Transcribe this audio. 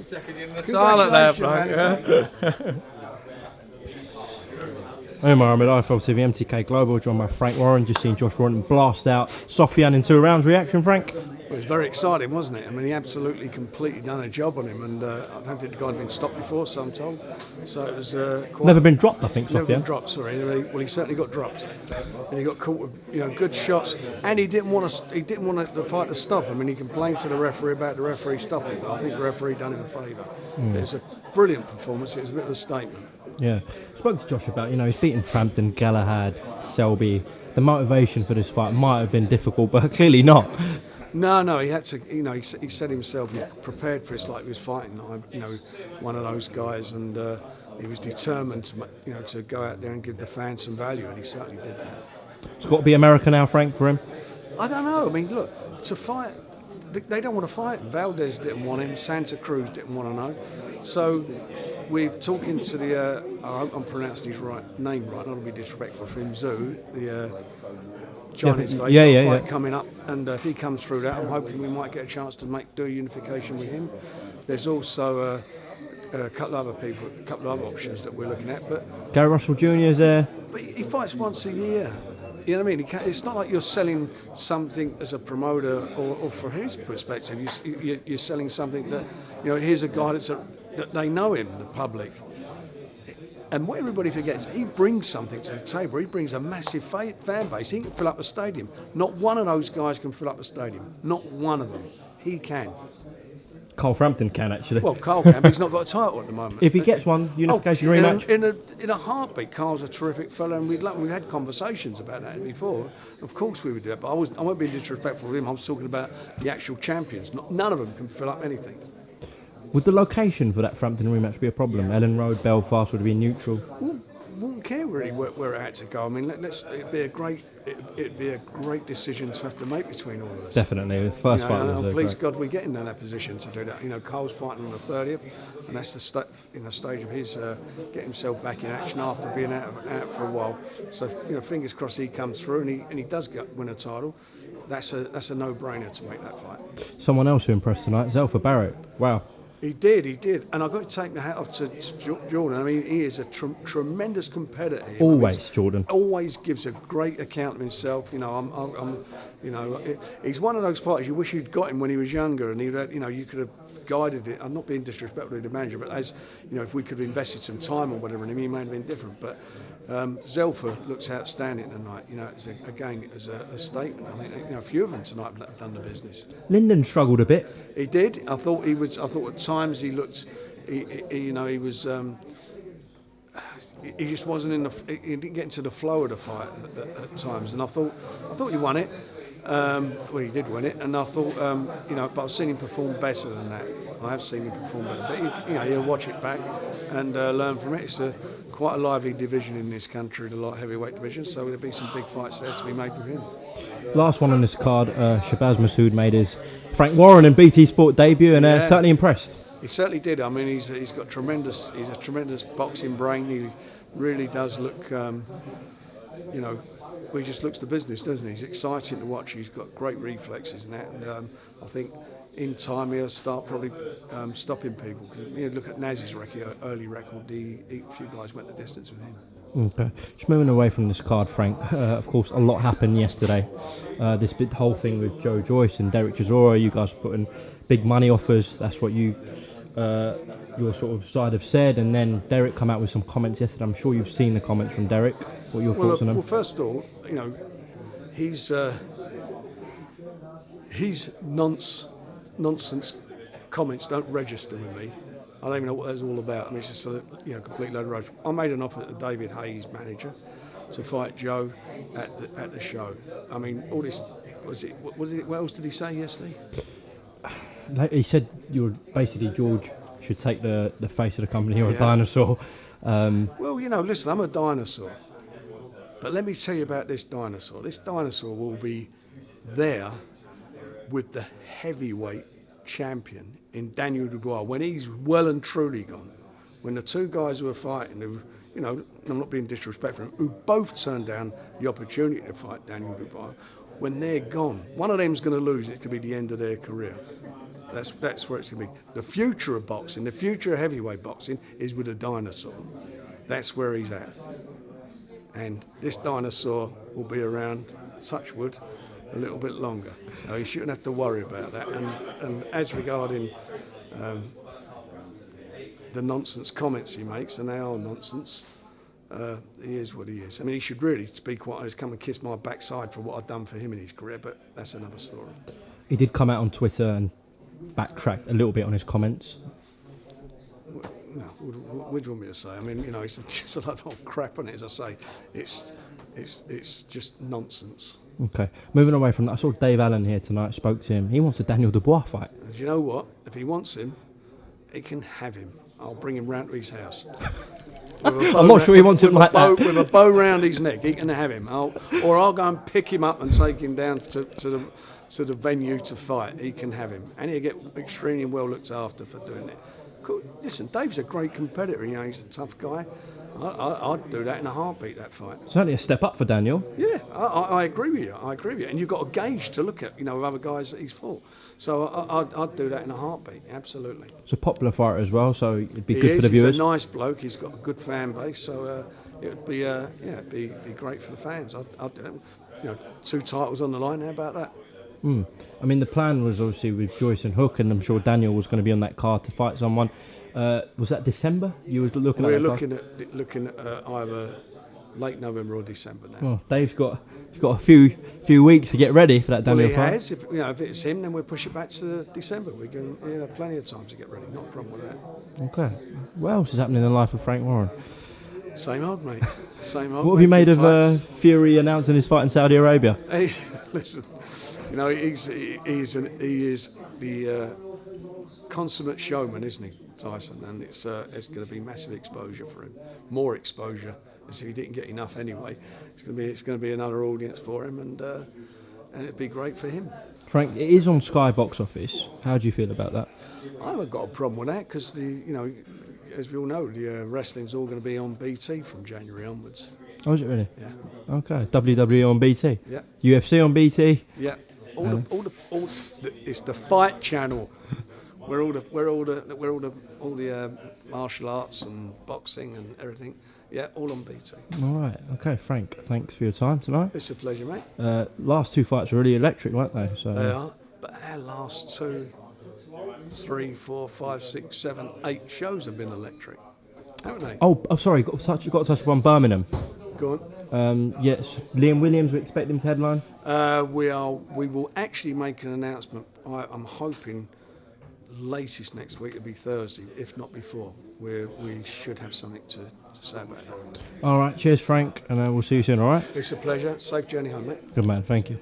Second in the silent there, Frank. Omar Ahmed, IFL TV, MTK Global, joined by Frank Warren. Just seen Josh Warren blast out Sofian in 2 rounds. Reaction, Frank? It was very exciting, wasn't it? I mean, he absolutely completely done a job on him, and I don't think the guy had been stopped before, so I'm told. So it was quite... Never been dropped, I think, Never Sofian. been dropped, sorry. Well, he certainly got dropped, and he got caught with good shots, and he didn't want the fight to stop. I mean, he complained to the referee about the referee stopping, but I think the referee done him a favour. It was a brilliant performance. It was a bit of a statement. Yeah. Spoke to Josh about, he's beaten Frampton, Galahad, Selby. The motivation for this fight might have been difficult, but clearly not. No, he had to, he said himself he prepared for it like he was fighting, one of those guys, and he was determined to go out there and give the fans some value, and he certainly did that. It's got to be America now, Frank, for him? I don't know. I mean, look, to fight, they don't want to fight. Valdez didn't want him, Santa Cruz didn't want to know. So we're talking to the, I'm pronouncing his name right, not to be disrespectful for him, Zhu, the Chinese guy. He's got a fight coming up, and if he comes through that, I'm hoping we might get a chance to do a unification with him. There's also a couple of other people, a couple of other options that we're looking at. But Gary Russell Jr. is there. But he fights once a year. You know what I mean? It's not like you're selling something as a promoter, or from his perspective, you're selling something that, here's a guy that they know him, the public. And what everybody forgets, he brings something to the table. He brings a massive fan base. He can fill up a stadium. Not one of those guys can fill up a stadium. Not one of them. He can. Carl Frampton can, actually. Well, Carl can, but he's not got a title at the moment. If he gets one, unification rematch. In a heartbeat. Carl's a terrific fellow, and we've had conversations about that before. Of course we would do that, but I won't be disrespectful to him. I was talking about the actual champions. None of them can fill up anything. Would the location for that Frampton rematch be a problem? Ellen Road, Belfast, would it be neutral? Wouldn't care really where it had to go. I mean, it'd be a great decision to have to make between all of us. Definitely, the first fight was please God, we get in that position to do that. Carl's fighting on the 30th, and that's the stage of his getting himself back in action after being out for a while. So fingers crossed he comes through and he does win a title. That's a no-brainer to make that fight. Someone else who impressed tonight, Zelfa Barrett. Wow. He did, and I've got to take the hat off to Jordan. I mean, he is a tremendous competitor. Always, Jordan. Always gives a great account of himself. He's one of those fighters you wish you'd got him when he was younger, and you could have guided it. I'm not being disrespectful to the manager, but as if we could have invested some time or whatever in him, he may have been different. But Zelfa looks outstanding tonight. It was a statement. I mean, a few of them tonight have done the business. Lyndon struggled a bit. He did. I thought at times he looked. He was. He just wasn't he didn't get into the flow of the fight at times, and I thought he won it. Well, he did win it, and I thought, but I've seen him perform better than that. I have seen him perform better, but you'll watch it back and learn from it. It's quite a lively division in this country, the light heavyweight division, so there'll be some big fights there to be made with him. Last one on this card, Shabazz Massoud made his Frank Warren and BT Sport debut, and certainly impressed. He certainly did. I mean, he's a tremendous boxing brain. He really does look, he just looks the business, doesn't he? He's exciting to watch. He's got great reflexes and that. And I think in time he'll start probably stopping people. Because look at Naz's early record. A few guys went the distance with him. Okay. Just moving away from this card, Frank. Of course, a lot happened yesterday. This whole thing with Joe Joyce and Derek Chisora. You guys put in big money offers. That's what your sort of side have said. And then Derek come out with some comments yesterday. I'm sure you've seen the comments from Derek. What are your thoughts on them? Well, first of all, his nonsense comments don't register with me. I don't even know what that's all about. I mean, it's just a complete load of rubbish. I made an offer to David Hayes, manager, to fight Joe at the show. I mean, all this what else did he say yesterday? He said basically George should take the face of the company or a dinosaur. Well, listen, I'm a dinosaur. But let me tell you about this dinosaur. This dinosaur will be there with the heavyweight champion in Daniel Dubois when he's well and truly gone. When the two guys who are fighting, I'm not being disrespectful, who both turned down the opportunity to fight Daniel Dubois, when they're gone, one of them's going to lose. It could be the end of their career. That's where it's going to be. The future of boxing, the future of heavyweight boxing, is with a dinosaur. That's where he's at. And this dinosaur will be around, touch wood, a little bit longer. So he shouldn't have to worry about that. And as regarding the nonsense comments he makes, and they are nonsense, he is what he is. I mean, he should really, to be quite honest, come and kiss my backside for what I've done for him in his career, but that's another story. He did come out on Twitter and backtrack a little bit on his comments. No, what do you want me to say? I mean, you know, it's just a lot of crap on it, as I say. It's just nonsense. Okay, moving away from that, I saw Dave Allen here tonight, spoke to him. He wants a Daniel Dubois fight. And do you know what? If he wants him, he can have him. I'll bring him round to his house. I'm not sure he wants him like that. With a bow round his neck, he can have him. Or I'll go and pick him up and take him down to the venue to fight. He can have him. And he'll get extremely well looked after for doing it. Cool. Listen, Dave's a great competitor. You know, he's a tough guy. I'd do that in a heartbeat, that fight. Certainly a step up for Daniel. Yeah, I agree with you. I agree with you. And you've got a gauge to look at, you know, with other guys that he's fought. So I'd do that in a heartbeat, absolutely. It's a popular fighter as well, so it'd be good for the viewers. He's a nice bloke. He's got a good fan base, so it would be it'd be great for the fans. I'd do it. You know, 2 titles on the line. How about that? I mean, the plan was obviously with Joyce and Hook, and I'm sure Daniel was going to be on that card to fight someone. Was that December? You were looking at. We're looking at either late November or December now. Well, Dave's got a few weeks to get ready for that Daniel fight. Well, he has. If it's him, then we'll push it back to December. We can have plenty of time to get ready. Not a problem with that. Okay. What else is happening in the life of Frank Warren? Same old, mate. Same old. What have you made of Fury announcing his fight in Saudi Arabia? Listen, you know, he is the consummate showman, isn't he, Tyson? And it's going to be massive exposure for him. More exposure, as if he didn't get enough anyway. It's going to be another audience for him, and it'd be great for him. Frank, it is on Sky Box Office. How do you feel about that? I haven't got a problem with that because as we all know, the wrestling's all going to be on BT from January onwards. Oh, is it really? Yeah. Okay. WWE on BT. Yeah. UFC on BT. Yeah. It's the Fight Channel, where all the martial arts and boxing and everything. Yeah, all on BT. All right. Okay, Frank. Thanks for your time tonight. It's a pleasure, mate. Last 2 fights were really electric, weren't they? So they are, but our last 2, 3, 4, 5, 6, 7, 8 shows have been electric, haven't they? Oh, sorry. Got to touch upon Birmingham. Go on. Yes, Liam Williams. We expect him to headline. We will actually make an announcement. I'm hoping latest next week. It'll be Thursday, if not before. We should have something to say about that. All right. Cheers, Frank, and we'll see you soon. All right. It's a pleasure. Safe journey home, mate. Good man. Thank you.